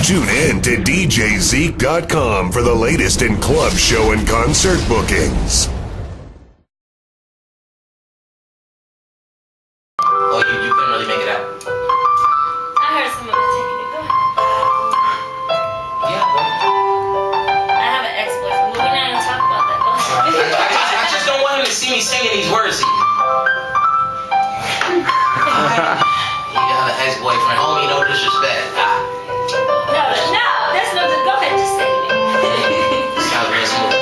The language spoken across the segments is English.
Tune in to DJZeke.com for the latest in club, show, and concert bookings. Oh, you couldn't really make it out? I heard someone taking it. Go ahead. Yeah, well. I have an ex-boyfriend. We're not going to talk about that. Go ahead. I just don't want him to see me singing these words to you. You got an ex-boyfriend. Homie, no disrespect. No, that's no. Go ahead, just say it. Sounds real smooth.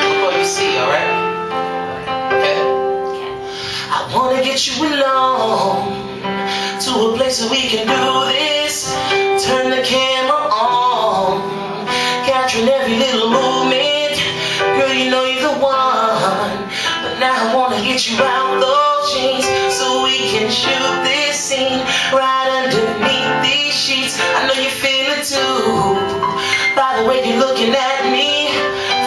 Before you see, alright? Okay? I wanna get you along to a place where we can do this. Turn the camera on, capturing every little movement. Girl, you know you're the one. But now I wanna get you out those jeans so we can shoot this scene right underneath these sheets. I know you feel it too, by the way you're looking at me,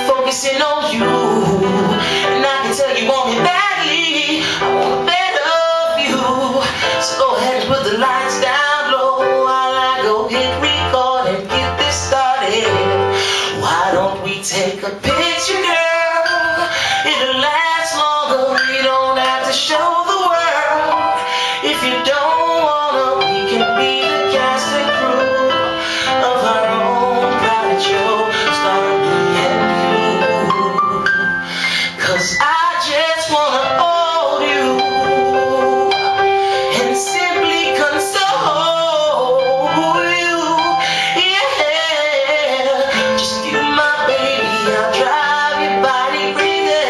focusing on you. And I can tell you want me badly. I want a better view. So go ahead and put the lights down low while I go hit record and get this started. Why don't we take a picture, girl? It'll last longer. We don't have to show the world. If you don't wanna, we can be the cast and crew of our own private show, starring me and you. 'Cause I just wanna hold you and simply console you. Yeah, just you, my baby. I'll drive your body crazy.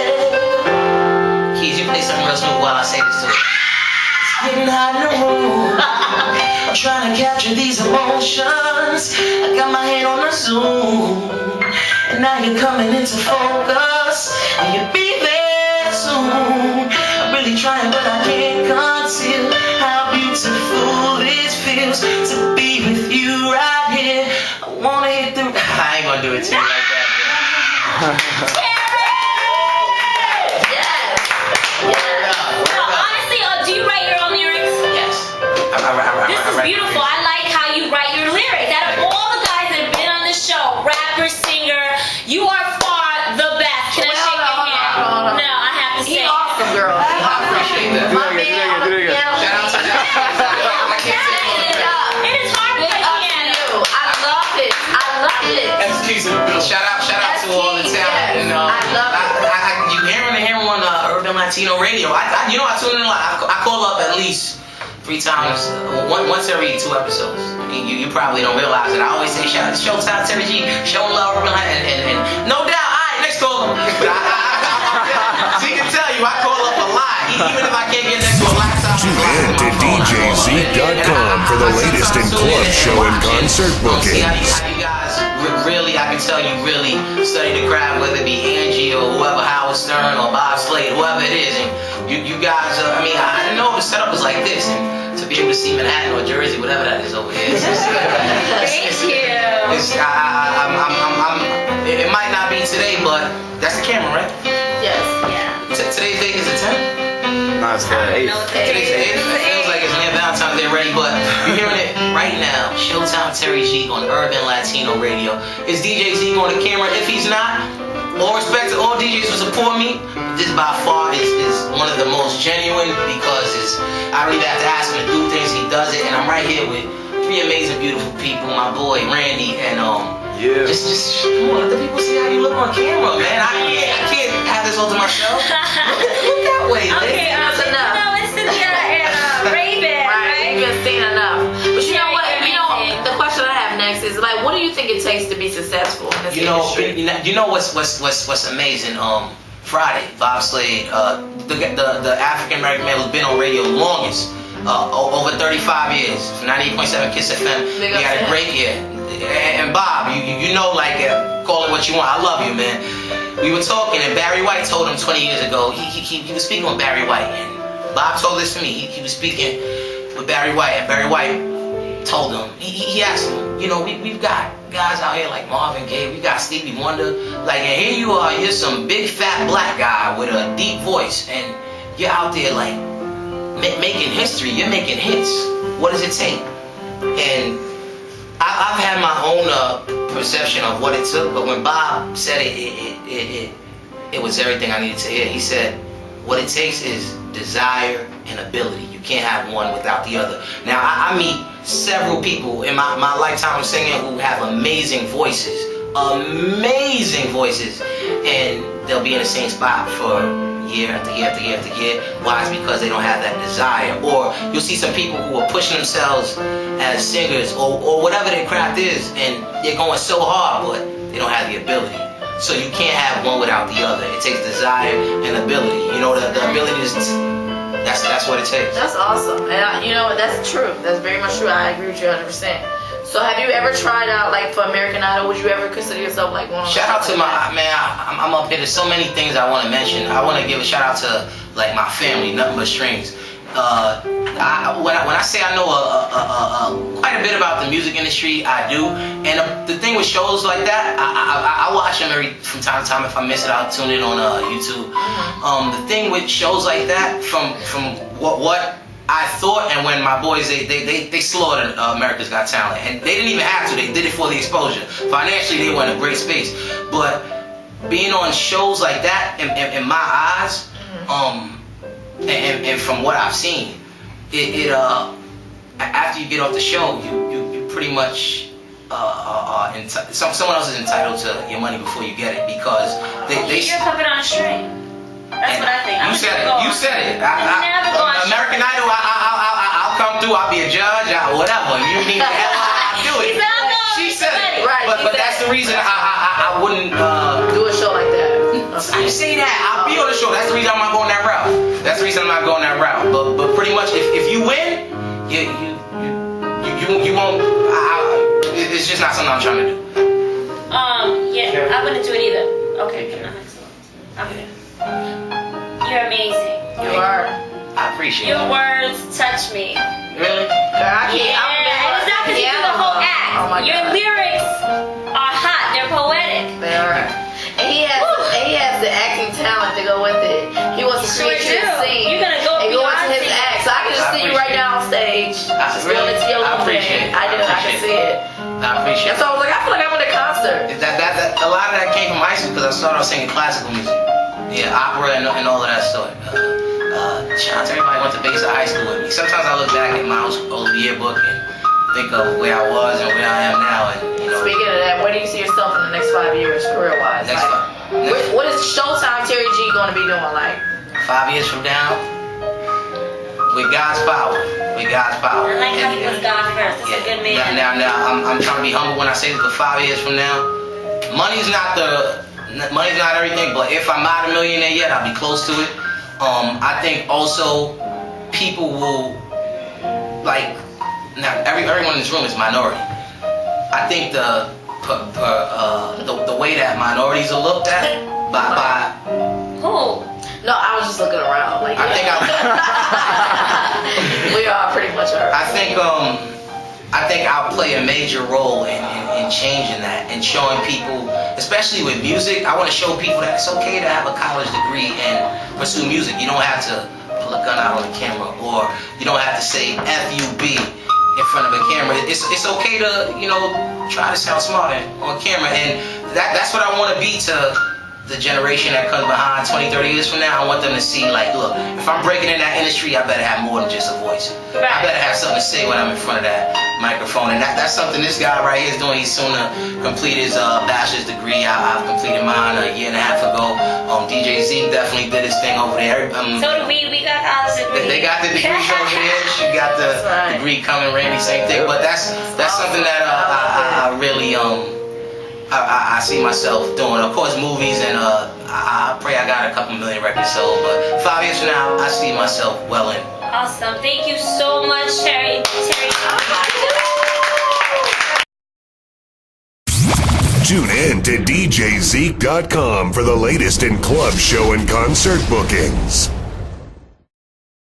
Keys, you play something real smooth while I say this too. It's getting hot in the room. I'm trying to capture these emotions. I got my hand on the zoom, and now you're coming into focus. And you'll be there soon. I'm really trying, but I can't conceal how beautiful this feels to be with you right here. I wanna hit the. I ain't gonna do it to you like that. Do you write your own lyrics? Yes. This is beautiful. I like how you write your lyrics. Out of all the guys that have been on the show, rapper, singer, you are far the best. Can I shake your hand? No, I have to say. He's awesome, girl. He's I awesome. appreciate that. My man on the piano. Shout out to that. I can't say It is hard to play piano. I love it. I love it. SKeyz in the building. Shout out to all the SKeyz, talent. yes. And, I love it. You hear him on Urban Latino Radio. I tune in a lot. I call up at least 3 times, once every 2 episodes. I mean, you probably don't realize it. I always say shout out to SHOWTIME, Terry G, showing love, Urban and no doubt, alright, next call. But she can tell you, I call up a lot. Even if I can't get next to a laptop. Tune in to DJZeke.com for the latest in club, show, and concert bookings. How you guys really, I can tell you really study the craft, whether it be Angie or whoever, Howard Stern or Bob Slade, whoever it is. And you guys, I mean, I didn't know the setup was like this. And to be able to see Manhattan or Jersey, whatever that is over here. Thank you. It might not be today, but that's the camera, right? Yes. Yeah. Today's date is the 10th? No, it's the 8th. Today's the 8th. It feels like it's near Valentine's Day already, but you're hearing it right now. SHOWTIME Terry G on Urban Latino Radio. Is DJ Z on the camera? If he's not, all respect to all DJs who support me. This by far is one of the most genuine because I really have to ask him to do things. He does it, and I'm right here with 3 amazing, beautiful people. My boy Randy and just come on, let the people see how you look on camera, man. I can't have this all to myself. Look that way, man. Okay, That's enough. no, it's Cynthia and Raven, right? You've been seen enough. But you know what? Amazing. The question I have next is like, what do you think it takes to be successful in this industry? You know what's amazing? Friday, Bob Slade, the African American man who's been on radio the longest, over 35 years, 98.7 Kiss FM. We had a great year. And Bob, you know, like, call it what you want. I love you, man. We were talking, and Barry White told him 20 years ago. He was speaking with Barry White, and Bob told this to me. He was speaking with Barry White, and Barry White told him. He asked him, you know, we've got guys out here like Marvin Gaye, we got Stevie Wonder, like, and here you are, you're some big fat black guy with a deep voice, and you're out there like making history. You're making hits. What does it take? And I've had my own perception of what it took, but when Bob said it was everything I needed to hear. He said, what it takes is desire and ability. You can't have one without the other. Now, I meet several people in my lifetime of singing who have amazing voices, and they'll be in the same spot for year after year after year after year. Why? It's because they don't have that desire. Or you'll see some people who are pushing themselves as singers or whatever their craft is, and they're going so hard, but they don't have the ability. So you can't have one without the other. It takes desire and ability. You know, the ability is, that's what it takes. That's awesome. And you know, that's true. That's very much true. I agree with you 100%. So have you ever tried out, like, for American Idol? Would you ever consider yourself like one of Shout out to my, man, I'm up here. There's so many things I want to mention. I want to give a shout out to, like, my family, Nothing But Strings. When I say I know quite a bit about the music industry, I do. And the thing with shows like that, I watch them from time to time. If I miss it, I'll tune in on YouTube. The thing with shows like that, from what I thought, and when my boys they slaughtered America's Got Talent, and they didn't even have to. They did it for the exposure. Financially, they were in a great space. But being on shows like that, in my eyes, and from what I've seen, after you get off the show, you pretty much someone else is entitled to your money before you get it, because you're a puppet on a string. That's what I think. You said it. American Idol. I'll come through. I'll be a judge. Whatever. You need to I'll do it. She said it. Right. But that's the reason I wouldn't do a show like that. I say that. I'll be on the show. That's the reason I'm not going that route. That's the reason I'm not going that route. But pretty much, if you win, you won't. It's just not something I'm trying to do. Yeah, I wouldn't do it either. Okay. Okay. You're amazing. You are. I appreciate your words touch me. Really? And it's not because you do the whole act. Oh my your God. lyrics are hot. They're poetic. They are. And he has the acting talent to go with it. He wants to create his scene. You're gonna go and go into his act. So I can just see you right now on stage. Just real into your little thing. I do. I can see it. I appreciate it. And so I was like, I feel like I'm in a concert. A lot of that came from high school, because I started off singing classical music. Yeah, opera and all of that stuff. Shout out to everybody who went to Bayside High School with me. Sometimes I look back at my old yearbook and think of where I was and where I am now. And Speaking of that, where do you see yourself in the next 5 years, career-wise? What is Showtime Terry G going to be doing? Like 5 years from now, with God's power. With God's power. I like how he was God first. That's a good man. Now, I'm trying to be humble when I say this, but 5 years from now, money's not everything, but if I'm not a millionaire yet, I'll be close to it. I think also people will, like, now everyone in this room is minority. I think the way that minorities are looked at by Who? No, I was just looking around. Like, we are pretty much are. I think I'll play a major role in changing that and showing people, especially with music. I want to show people that it's okay to have a college degree and pursue music. You don't have to pull a gun out on the camera, or you don't have to say FUB in front of a camera. It's okay to, try to sound smart on camera, and that's what I want to be to the generation that comes behind 20, 30 years from now. I want them to see, like, look, if I'm breaking in that industry, I better have more than just a voice. Right. I better have something to say when I'm in front of that microphone. And that's something this guy right here is doing. He's soon to complete his bachelor's degree. I've completed mine a year and a half ago. DJ Z definitely did his thing over there. So do we. We got college degrees. They got the degrees over there. She got the degree coming. Randy, same thing. But that's something that I really I see myself doing. Of course, movies, and I pray I got a couple million records sold. But 5 years from now, I see myself well in. Awesome. Thank you so much, Terry. Tune in to DJZeke.com for the latest in club, show, and concert bookings.